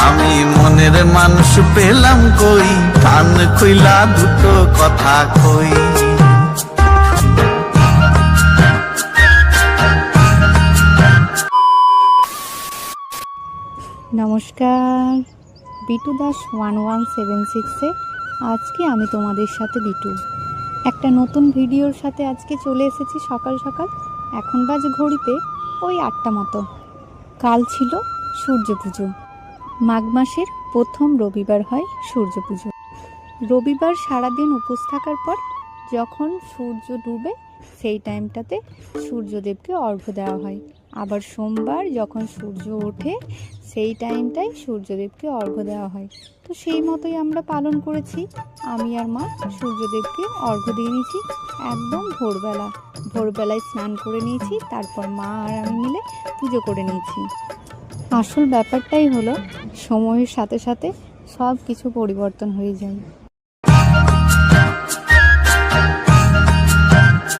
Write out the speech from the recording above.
আমি মনের মানুষ পেলাম কই, কান খুইলা দুটো কথা কই। নমস্কার, বিটু দাস 1176-এ আজকে আমি তোমাদের সাথে বিটু একটা নতুন ভিডিওর সাথে আজকে চলে এসেছি সকাল সকাল। এখন বাজে ঘড়িতে ওই 8টা মতো। কাল ছিল সূর্য পুজো। মাঘ মাসের প্রথম রবিবার হয় সূর্য পুজো। রবিবার সারাদিন উপোস থাকার পর যখন সূর্য ডুবে সেই টাইমটাতে সূর্যদেবকে অর্ঘ্য দেওয়া হয়। আবার সোমবার যখন সূর্য ওঠে সেই টাইমটাই সূর্যদেবকে অর্ঘ্য দেওয়া হয়। তো সেই মতোই আমরা পালন করেছি। আমি আর মা সূর্যদেবকে অর্ঘ্য দিয়ে নিয়েছি একদম ভোরবেলায় স্নান করে নিয়েছি। তারপর মা আর আমি মিলে পুজো করে নিয়েছি। আসল ব্যাপারটাই হলো সময়ের সাথে সাথে সব কিছু পরিবর্তন হয়ে যায়।